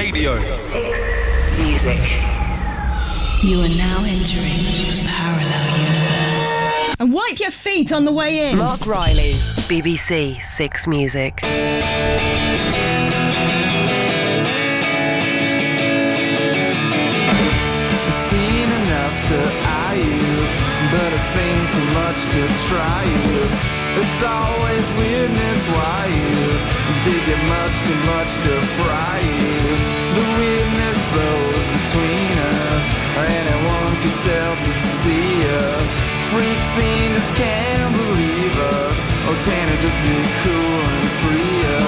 Radio. 6 Music. You are now entering a parallel universe. And wipe your feet on the way in. Mark Riley, BBC 6 Music. Seen enough to eye you, but I've seen too much to try you. It's always weirdness why you dig it much too much to fry you. The weirdness flows between us, anyone can tell to see us. Freak scene just can't believe us, or can it just be cool and free us?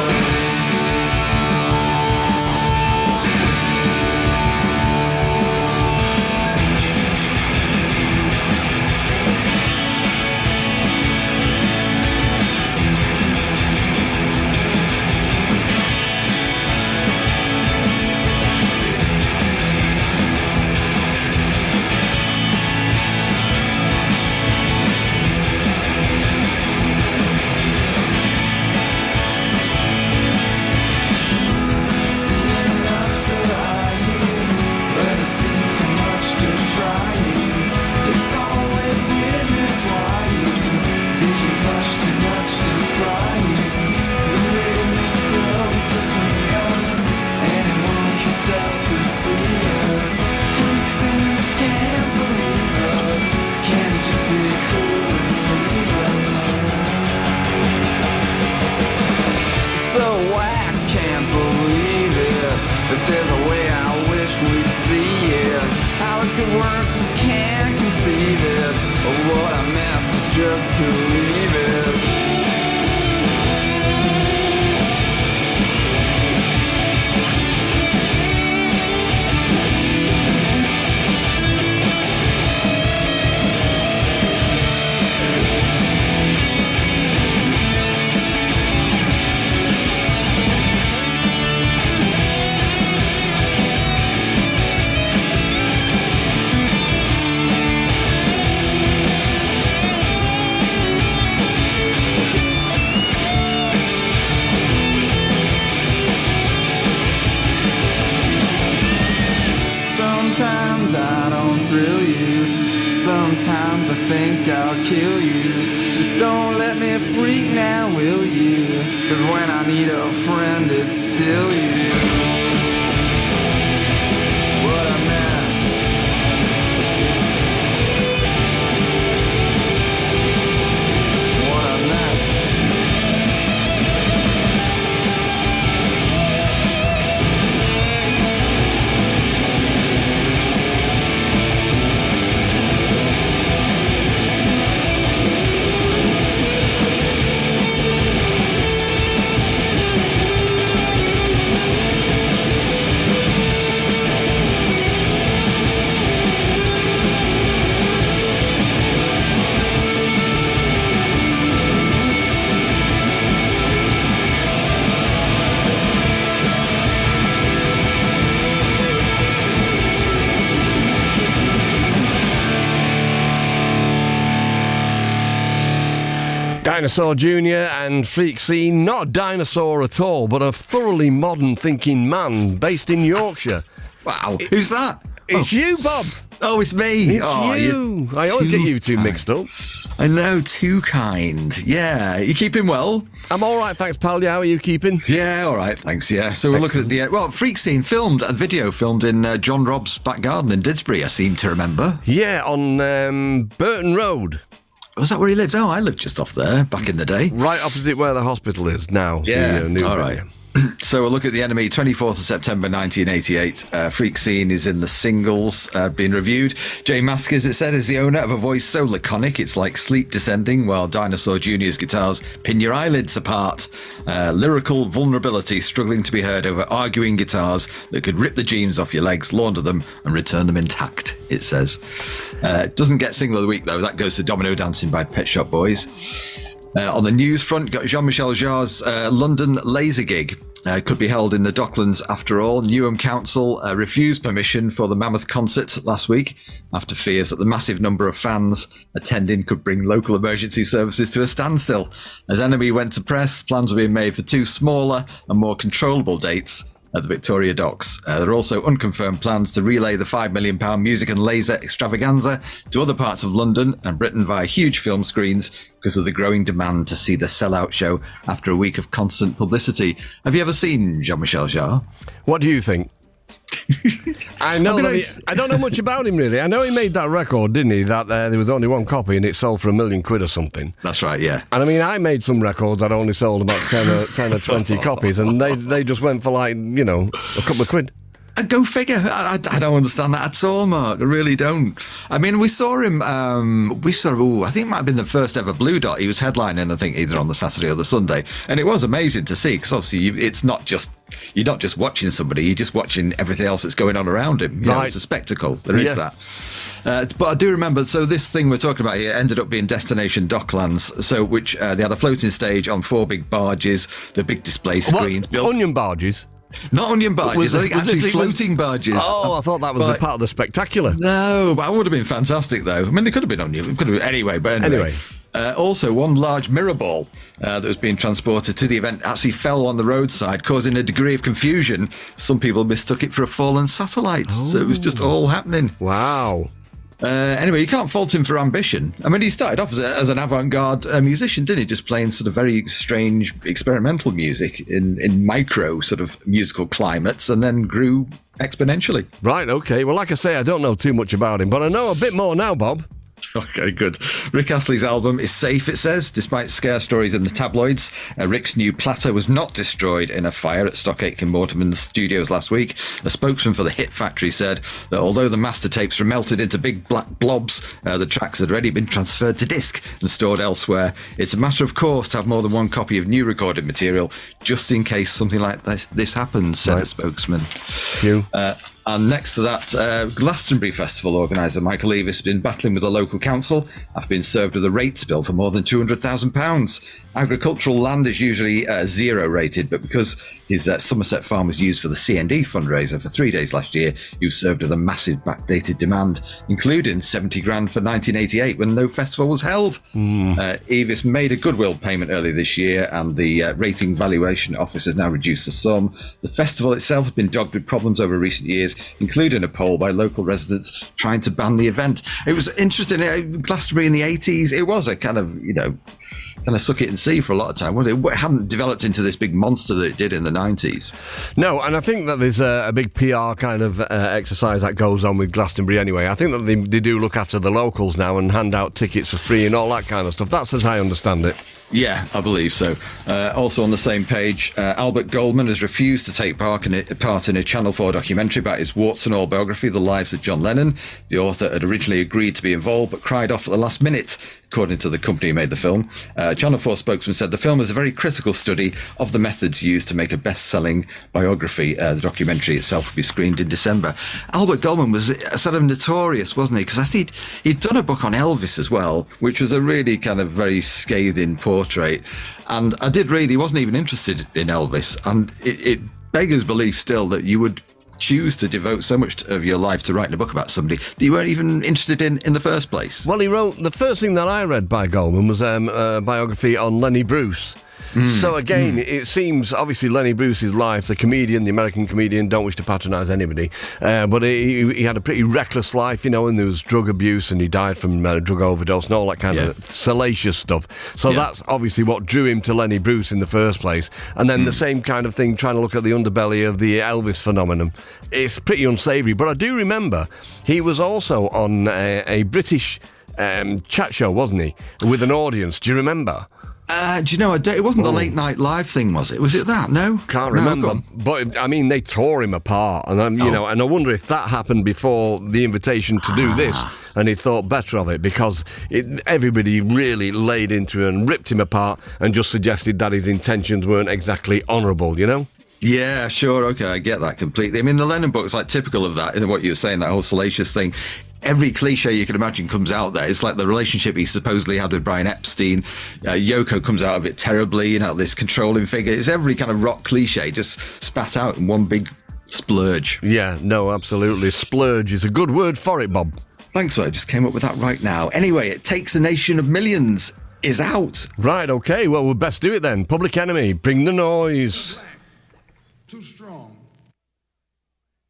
Dinosaur Jr. and Freak Scene, not a dinosaur at all, but a thoroughly modern thinking man based in Yorkshire. Wow, who's that? It's you, Bob. Oh, it's me. It's you. I always get you two mixed up. I know, too kind. Yeah, you keeping well? I'm all right, thanks, pal. How are you keeping? Yeah, all right, thanks, yeah. So we're looking at the, Freak Scene a video filmed in John Robb's back garden in Didsbury, I seem to remember. Yeah, on Burton Road. Was that where he lived? Oh, I lived just off there back in the day. Right opposite where the hospital is now. Yeah, new all right. So we'll look at the NME, 24th of September 1988. Freak Scene is in the singles, being reviewed. Jay Maskers, it said, is the owner of a voice so laconic it's like sleep descending, while Dinosaur Jr.'s guitars pin your eyelids apart. Lyrical vulnerability struggling to be heard over arguing guitars that could rip the jeans off your legs, launder them, and return them intact, it says. Doesn't get single of the week, though. That goes to Domino Dancing by Pet Shop Boys. On the news front, got Jean-Michel Jarre's London laser gig. Could be held in the Docklands after all. Newham Council refused permission for the Mammoth concert last week after fears that the massive number of fans attending could bring local emergency services to a standstill. As NME went to press, plans were being made for two smaller and more controllable dates at the Victoria Docks. There are also unconfirmed plans to relay the £5 million music and laser extravaganza to other parts of London and Britain via huge film screens because of the growing demand to see the sellout show after a week of constant publicity. Have you ever seen Jean-Michel Jarre? What do you think? I know. I don't know much about him really. I know he made that record, didn't he? That there was only one copy and it sold for £1 million or something. That's right, yeah. And I mean, I made some records that only sold about 10 or 20 copies, and they just went for like, a couple of quid. Go figure. I don't understand that at all, Mark. I really don't. I mean, we saw him, I think it might have been the first ever Blue Dot. He was headlining, I think, either on the Saturday or the Sunday. And it was amazing to see, because obviously you're not just watching somebody, you're just watching everything else that's going on around him. You know, it's a spectacle. There is that. But I do remember, so this thing we're talking about here ended up being Destination Docklands, which they had a floating stage on 4 big barges, the big display screens. What? Onion barges? Not onion barges, I think actually floating barges. Oh, I thought that was a part of the spectacular. No, but that would have been fantastic, though. I mean, they could have been onion. Anyway. Also, one large mirror ball that was being transported to the event actually fell on the roadside, causing a degree of confusion. Some people mistook it for a fallen satellite. So it was just all happening. Wow. Anyway, you can't fault him for ambition. I mean, he started off as an avant-garde musician, didn't he? Just playing sort of very strange experimental music in micro sort of musical climates, and then grew exponentially. Right, okay. Well, like I say, I don't know too much about him, but I know a bit more now, Bob. Okay, good. Rick Astley's album is safe, it says, despite scare stories in the tabloids. Rick's new platter was not destroyed in a fire at Stock Aitken Waterman's studios last week. A spokesman for the Hit Factory said that although the master tapes were melted into big black blobs, the tracks had already been transferred to disc and stored elsewhere. It's a matter of course to have more than one copy of new recorded material, just in case something like this happens, said a spokesman. And next to that, Glastonbury Festival organiser Michael Eavis has been battling with the local council after being served with a rates bill for more than £200,000. Agricultural land is usually 0 rated, but because his Somerset farm was used for the CND fundraiser for 3 days last year, he was served with a massive backdated demand, including $70,000 for 1988 when no festival was held. Eavis made a goodwill payment earlier this year, and the rating valuation office has now reduced the sum. The festival itself has been dogged with problems over recent years, including a poll by local residents trying to ban the event. It was interesting. Glastonbury in the 80s, it was a kind of suck it and see for a lot of time. It hadn't developed into this big monster that it did in the 90s. No, and I think that there's a big PR kind of exercise that goes on with Glastonbury anyway. I think that they do look after the locals now and hand out tickets for free and all that kind of stuff. That's as I understand it. Yeah, I believe so. Also on the same page, Albert Goldman has refused to take part in a Channel 4 documentary about his warts and all biography, The Lives of John Lennon. The author had originally agreed to be involved, but cried off at the last minute, according to the company who made the film. Channel 4 spokesman said the film is a very critical study of the methods used to make a best-selling biography. The documentary itself will be screened in December. Albert Goldman was sort of notorious, wasn't he? Because I think he'd done a book on Elvis as well, which was a really kind of very scathing portrait. And I did read he wasn't even interested in Elvis. And it beggars belief still that you would choose to devote so much of your life to writing a book about somebody that you weren't even interested in the first place. Well, he wrote, the first thing that I read by Goldman was a biography on Lenny Bruce. So again, it seems, obviously Lenny Bruce's life, the comedian, the American comedian, don't wish to patronise anybody, but he had a pretty reckless life, and there was drug abuse and he died from drug overdose and all that kind of salacious stuff. So that's obviously what drew him to Lenny Bruce in the first place. And then the same kind of thing, trying to look at the underbelly of the Elvis phenomenon. It's pretty unsavoury, but I do remember he was also on a British chat show, wasn't he, with an audience. Do you remember? Do you know, it wasn't the late night live thing, was it? Was it that? No? Can't remember. But, I mean, they tore him apart. And, and I wonder if that happened before the invitation to do this. And he thought better of it because everybody really laid into him and ripped him apart and just suggested that his intentions weren't exactly honourable, Yeah, sure, okay, I get that completely. I mean, the Lennon book's like typical of that, what you were saying, that whole salacious thing. Every cliche you can imagine comes out there. It's like the relationship he supposedly had with Brian Epstein. Yoko comes out of it terribly, this controlling figure. It's every kind of rock cliche just spat out in one big splurge. Yeah, no, absolutely. Splurge is a good word for it, Bob. Thanks, I just came up with that right now. Anyway, It Takes a Nation of Millions is out. Right, okay, well, we'll best do it then. Public Enemy, Bring the Noise. Too strong.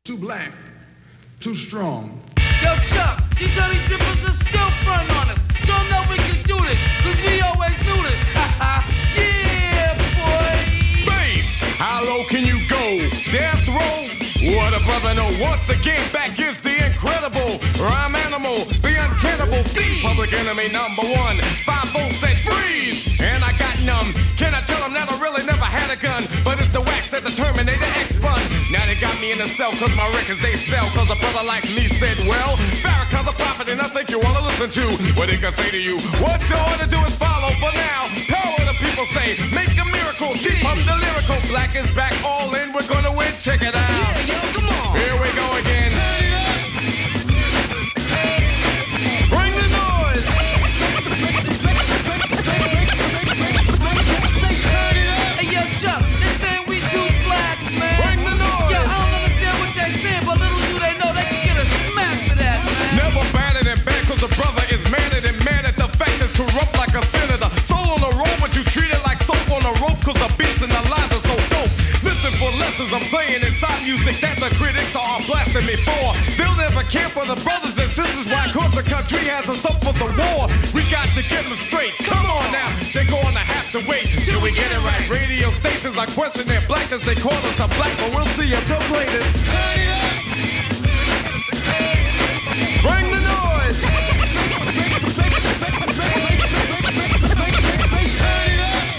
Too black, too strong. Yo, Chuck, these honey drippers are still front on us. Show them that we can do this, cause we always do this. Yeah, boy. Bass, how low can you go? Death row? What a brother know. Once again, back is the incredible rhyme animal, the uncannibal thief. Public enemy number one. 5-0 said freeze, and I got numb. Can I tell them that I really never had a gun? But it's the wax that the Terminator X-spun. Now they got me in the cell, cause my records they sell. Cause a brother like me said, well, Farrakhan's a prophet, and I think you wanna listen to what he can say to you. What you ought to do is follow for now. Power the people say, make a miracle. Deep up the lyrical. Black is back, all in, we're gonna win. Check it out. Yeah, yo, come on. Here we go again. Bring the noise. Hey, yo, Chuck, they saying we too black, man. Bring the noise. Yo, I don't understand what they're saying, but little do they know they can get a smack for that, man. Never badder than bad, cause a brother is madder than mad at the fact that's corrupt like a senator. Soul on the road, but you treat it like soap on a rope, cause the beats and the lines are so dope. Listen for lessons I'm saying inside music that the critics are blasting me for. They'll never care for the brothers and sisters. Why? Cause the country has us up for the war. We got to get them straight. Come on now, they're gonna have to wait till we get it right. Radio stations are questioning their blackness. They call us a black, but we'll see if they'll play this. Bring the noise.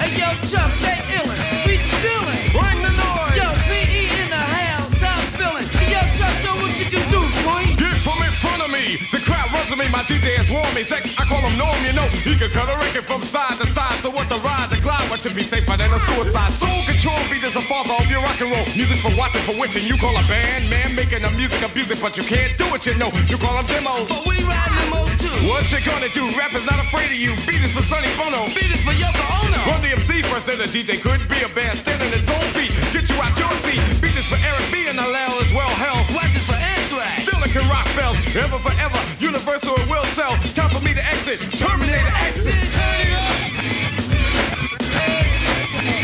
Hey, yo, Chuck, they illin'. We chillin'. Bring the noise. Yo, PE in the house, stop feeling. Hey, yo, Chuck, show what you can do, boy. Get from in front of me. The crowd runs to me. My DJ has warned me. Sex, I call him Norm, you know. He can cut a record from side to side. So what the ride, the glide, what should be safer than a suicide? Soul control beat is the father of your rock and roll. Music's for watching, for witching. You call a band, man, making the music abusive, but you can't do it, you know. You call them demos. But we ride limos too. What you gonna do? Rap is not afraid of you. Beat is for Sonny Bono. Beat is for Yoko Ono. Run the MC first, and the DJ could be a band standing its own feet. Get you out your seat. Beat is for Eric B and Allel as well. Hell, Watch this for Anthrax. still it can rock bells. Ever forever, universal it will sell. Time for me to exit. Terminator exit.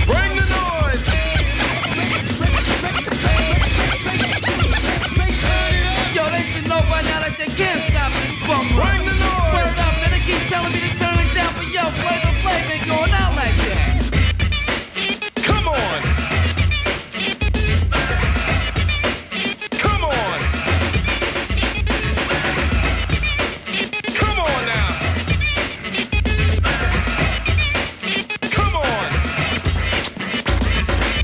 Bring the noise. Yo, they should know by now that they can't stop this bum run. Bring the noise. Word up, and they keep telling me to turn it down, but yo, Flavor Flav ain't going out like that. Come on. Come on. Come on now. Come on.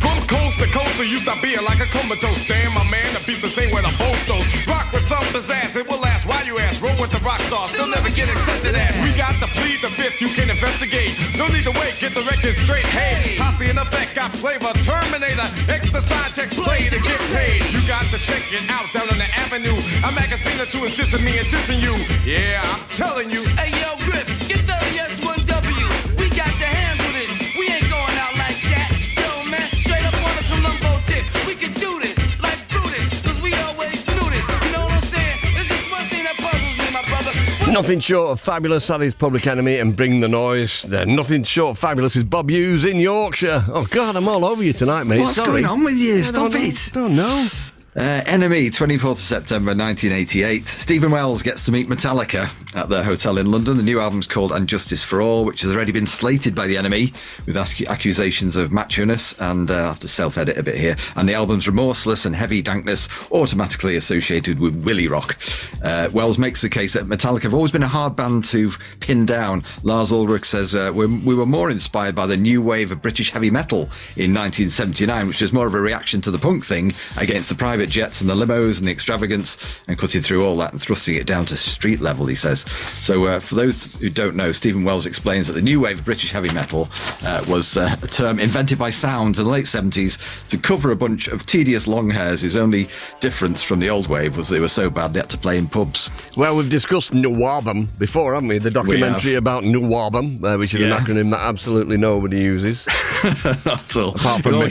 From coast to coast, so you stop being like a comatose. Stand, my man, the beats the same where the boast goes. Rock with some pizzazz, it will last. Why you ask? Roll with the rock stars, they'll never get accepted as. We got to plead the fifth, you can investigate. No need to wait, get the record straight. Hey, posse in effect, got flavor. Terminator, exercise checks, play to get paid. You got to check it out down on the avenue. A magazine or two is dissing me and dissing you. Yeah, I'm telling you. Hey, yo, Grip, get 30S1W. We got to handle this. We ain't going out like that. Yo, man, straight up on the Columbo tip. We can do this like Brutus, cause we always knew this. You know what I'm saying? There's just one thing that puzzles me, my brother. Nothing short of fabulous, that is Public Enemy and Bring the Noise. Nothing short of fabulous is Bob Hughes in Yorkshire. Oh, God, I'm all over you tonight, mate. What's Sorry. going on with you? Stop I it. don't know. NME, 24th of September 1988. Stephen Wells gets to meet Metallica at their hotel in London. The new album's called And Justice for All, which has already been slated by the NME with accusations of macho-ness, and I have to self-edit a bit here. And the album's remorseless and heavy dankness automatically associated with Willy Rock. Wells makes the case that Metallica have always been a hard band to pin down. Lars Ulrich says, we were more inspired by the new wave of British heavy metal in 1979, which was more of a reaction to the punk thing against the private jets and the limos and the extravagance, and cutting through all that and thrusting it down to street level, he says. So for those who don't know, Stephen Wells explains that the new wave of British heavy metal was a term invented by Sounds in the late 70s to cover a bunch of tedious long hairs whose only difference from the old wave was they were so bad they had to play in pubs. Well, we've discussed Nuwabum before, haven't we? The documentary about Nuwabum, which is an acronym that absolutely nobody uses. Not at all. Apart from me.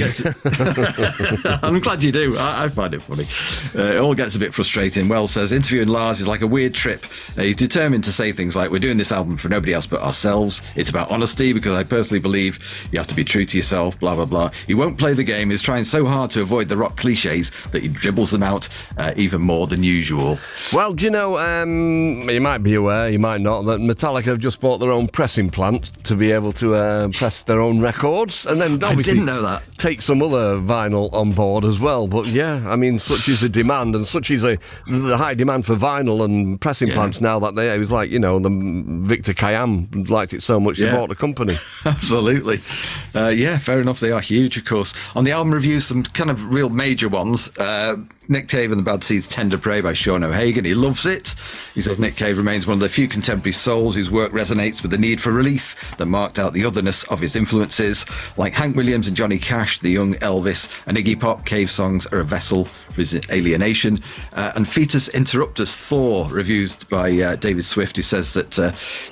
I'm glad you do. I find it it funny. It all gets a bit frustrating. Wells says, interviewing Lars is like a weird trip. He's determined to say things like, we're doing this album for nobody else but ourselves. It's about honesty because I personally believe you have to be true to yourself, blah, blah, blah. He won't play the game. He's trying so hard to avoid the rock cliches that he dribbles them out even more than usual. Well, do you know, you might be aware, you might not, that Metallica have just bought their own pressing plant to be able to press their own records, and then obviously I didn't know that. Take some other vinyl on board as well. But yeah, I mean, such is the demand, and such is the high demand for vinyl and pressing plants now that it was like, you know, the Victor Kayam liked it so much they bought the company. Absolutely. Yeah, fair enough. They are huge, of course. On the album reviews, some kind of real major ones. Nick Cave and the Bad Seeds' Tender Prey by Sean O'Hagan. He loves it. He says Nick Cave remains one of the few contemporary souls whose work resonates with the need for release that marked out the otherness of his influences. Like Hank Williams and Johnny Cash, the young Elvis, and Iggy Pop, Cave songs are a vessel for his alienation. And Fetus Interruptus Thor, reviews by David Swift, who says that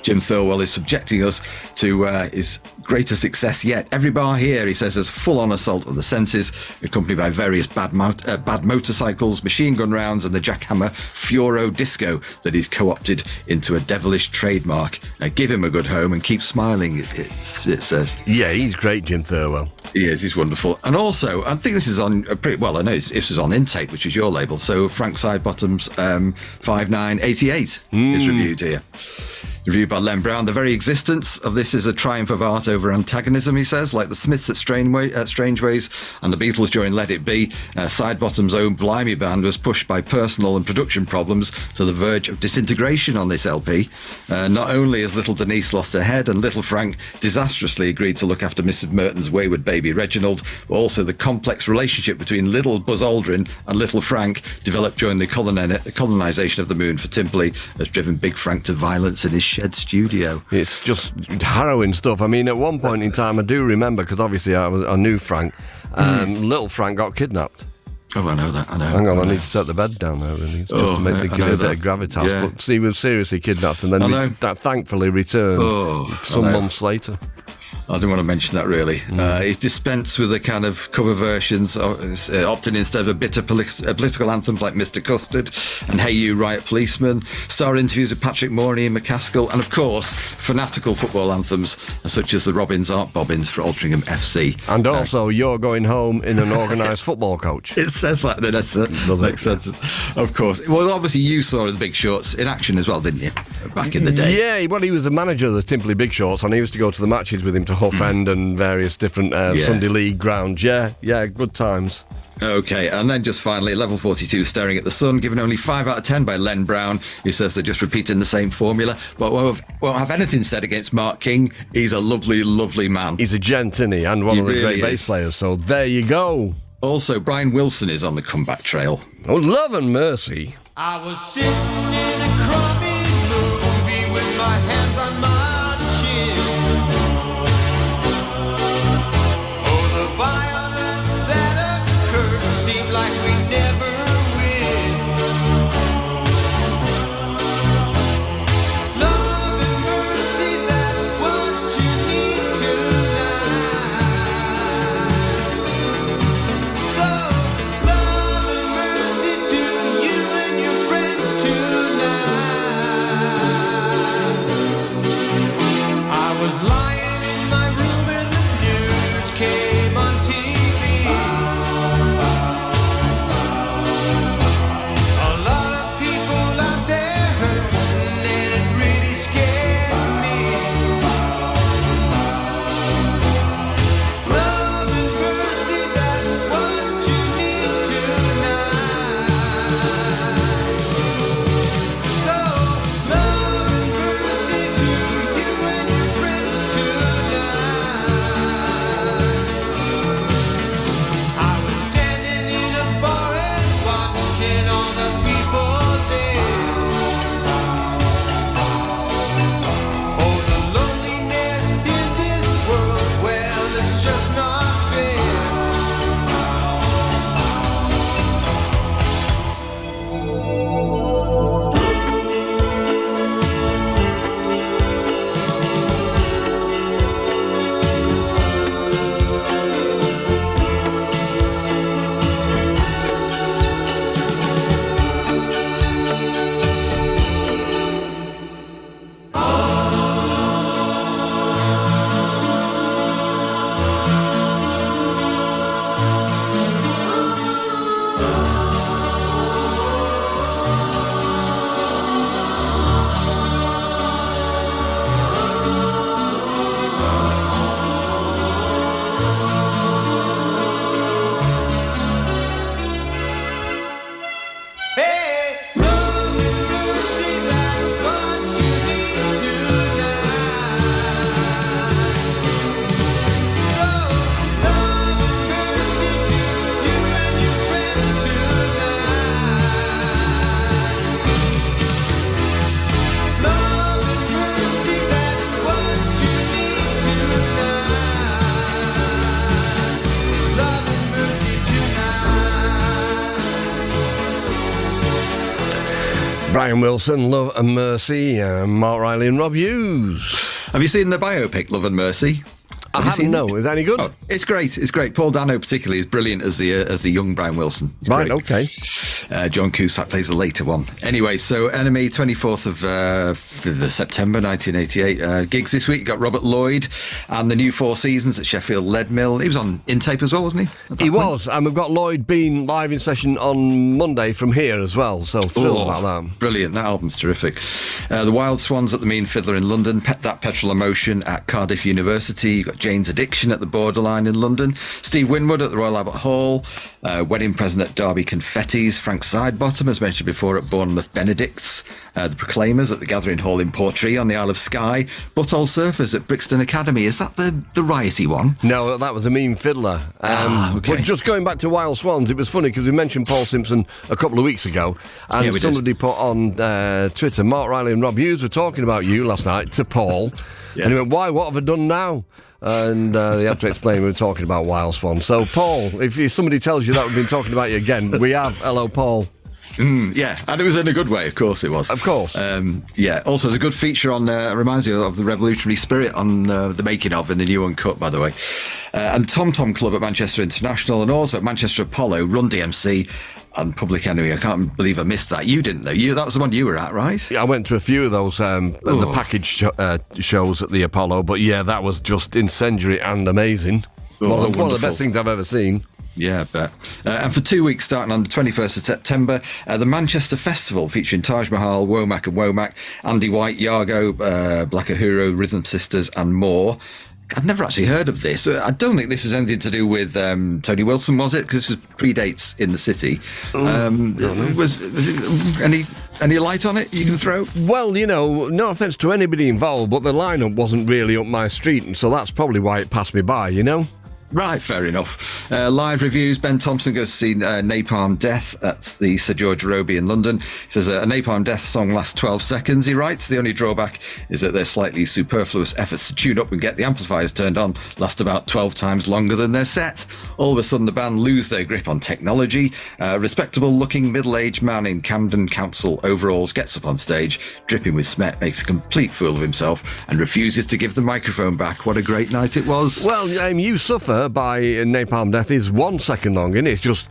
Jim Thirlwell is subjecting us to his greatest success yet. Every bar here, he says, is full-on assault of the senses, accompanied by various bad motorcycles, machine gun rounds, and the jackhammer Fioro disco that he's co-opted into a devilish trademark. Give him a good home and keep smiling, it says. Yeah, he's great, Jim Thirlwell. He is, he's wonderful. And also, I think this is on pretty well, I know this is on Intake, which is your label, so Frank Sidebottom's 5988 is reviewed here. Reviewed by Len Brown. The very existence of this is a triumph of art over antagonism, he says, like the Smiths at Strange Ways and the Beatles during Let It Be. Sidebottom's own Blimey band was pushed by personal and production problems to the verge of disintegration on this LP. Not only has little Denise lost her head and little Frank disastrously agreed to look after Mrs. Merton's wayward baby Reginald, but also the complex relationship between little Buzz Aldrin and little Frank developed during the colonisation of the moon for Timperley has driven Big Frank to violence in his shed studio. It's just harrowing stuff. I mean, at one point in time, I do remember, because obviously I knew Frank, little Frank got kidnapped. Oh, I know that. I know. Hang on, I need to set the bed down now, really. It's just to make me give it a bit of gravitas. Yeah. But he was seriously kidnapped and then thankfully returned some months later. I didn't want to mention that, really. He's dispensed with the kind of cover versions, opting instead of bitter political anthems like Mr. Custard and Hey You Riot Policeman, star interviews with Patrick Mooney and McCaskill, and of course, fanatical football anthms such as the Robins Aren't Bobbins for Altrincham FC. And also, You're Going Home in an Organised Football Coach. It says that, that makes sense. Of course. Well, obviously, you saw the Big Shorts in action as well, didn't you? Back in the day. Yeah, well, he was a manager of the Timperley Big Shorts, and he used to go to the matches with him to Huff End and various different Sunday League grounds. Yeah, good times. Okay, and then just finally, Level 42, Staring at the Sun, given only 5 out of 10 by Len Brown, who says they're just repeating the same formula, but won't have anything said against Mark King. He's a lovely, lovely man. He's a gent, isn't he? And one of the really great bass players, so there you go. Also, Brian Wilson is on the comeback trail. Oh, love and mercy. I was sitting in a crummy movie with my hands on my chin. Oh, the violence that occurred seemed like we never win. Love and mercy, that's what you need tonight. So, love and mercy to you and your friends tonight. Brian Wilson, Love and Mercy, Mark Riley and Rob Hughes. Have you seen the biopic Love and Mercy? I haven't, no. Is that any good? Oh, it's great. It's great. Paul Dano particularly is brilliant as the young Brian Wilson. It's Right, great. okay. John Cusack plays the later one. Anyway, so NME 24th of September 1988. Gigs this week. Got Robert Lloyd and the new Four Seasons at Sheffield Lead Mill. He was on In Tape as well, wasn't he? He was, and we've got Lloyd being live in session on Monday from here as well, so thrilled about that. Brilliant. That album's terrific. The Wild Swans at the Mean Fiddler in London. That Petrol Emotion at Cardiff University. You've got Jane's Addiction at the Borderline in London. Steve Winwood at the Royal Albert Hall. Wedding Present at Derby Confettis. Frank Sidebottom, as mentioned before, at Bournemouth Benedict's. The Proclaimers at the Gathering Hall in Portree on the Isle of Skye. Butt Old Surfers at Brixton Academy. Is that the riotty one? No, that was a Mean Fiddler. Okay. But just going back to Wild Swans, it was funny because we mentioned Paul Simpson a couple of weeks ago, and Yeah, we did. somebody put on Twitter, Mark Riley and Rob Hughes were talking about you last night to Paul, Yeah. and he went, "Why? What have I done now?" And they had to explain we were talking about Wild Swan. So, Paul, if somebody tells you that we've been talking about you again, we have. Hello, Paul. Yeah, and it was in a good way, of course it was. Of course. Yeah, also there's a good feature on, reminds you of the revolutionary spirit on the making of in the new Uncut, by the way. And Tom Tom Club at Manchester International, and also at Manchester Apollo, Run DMC and Public Enemy. I can't believe I missed that. You didn't, though. That was the one you were at, right? Yeah, I went to a few of those the package shows at the Apollo, but yeah, that was just incendiary and amazing. One of the wonderful. best things I've ever seen. Yeah, I bet. And for 2 weeks, starting on the 21st of September, the Manchester Festival featuring Taj Mahal, Womack and Womack, Andy White, Yargo, Black Uhuru, Rhythm Sisters, and more. I'd never actually heard of this. I don't think this was anything to do with Tony Wilson, was it? Because this was predates in the city. Was it any light on it you can throw? Well, no offence to anybody involved, but the lineup wasn't really up my street, and so that's probably why it passed me by, Right, fair enough. Live reviews. Ben Thompson goes to see Napalm Death at the Sir George Robey in London. He says a Napalm Death song lasts 12 seconds, he writes. The only drawback is that their slightly superfluous efforts to tune up and get the amplifiers turned on last about 12 times longer than their set. All of a sudden, the band lose their grip on technology. A respectable-looking middle-aged man in Camden Council overalls gets up on stage, dripping with smet, makes a complete fool of himself, and refuses to give the microphone back. What a great night it was. Well, You Suffer by Napalm Death is 1 second long, and it's just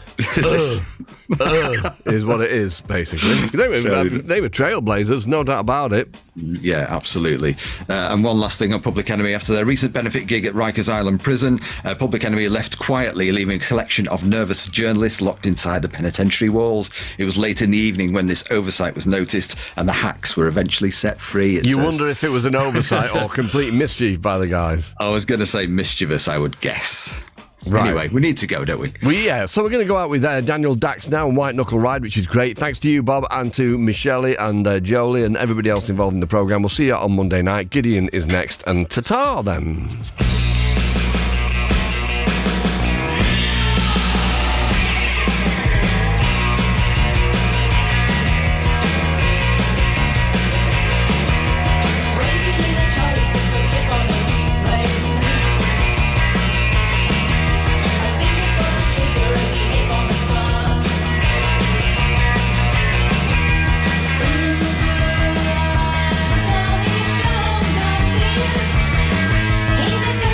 is what it is, basically. They were trailblazers, no doubt about it. Yeah, absolutely. And one last thing on Public Enemy. After their recent benefit gig at Rikers Island Prison, Public Enemy left quietly, leaving a collection of nervous journalists locked inside the penitentiary walls. It was late in the evening when this oversight was noticed, and the hacks were eventually set free. You wonder if it was an oversight or complete mischief by the guys. I was going to say mischievous, I would guess. Right. Anyway, we need to go, don't we? So we're going to go out with Daniel Dax now and White Knuckle Ride, which is great. Thanks to you, Bob, and to Michelle and Jolie and everybody else involved in the programme. We'll see you on Monday night. Gideon is next, and ta-ta then. He's a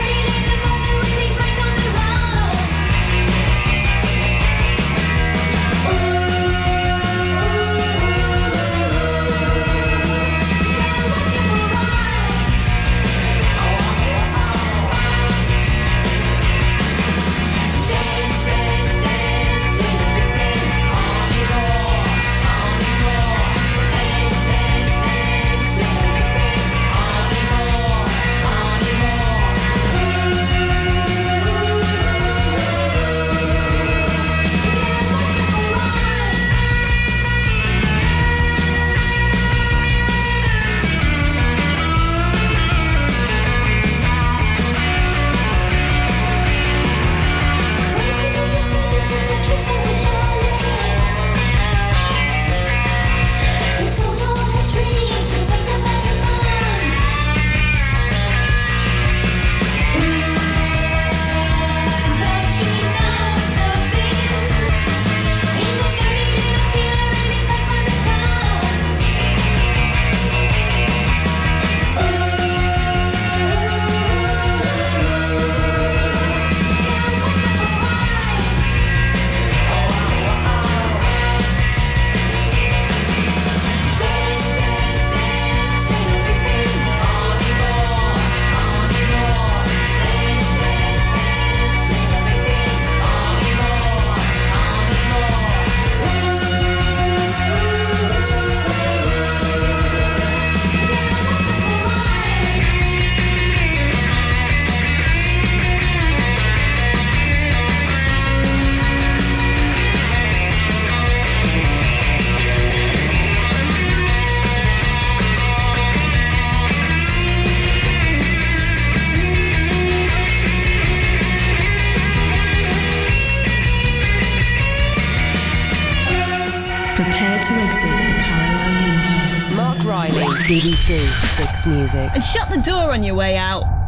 Prepare to exit the parallel universe. Mark Riley, BBC Six Music. And shut the door on your way out.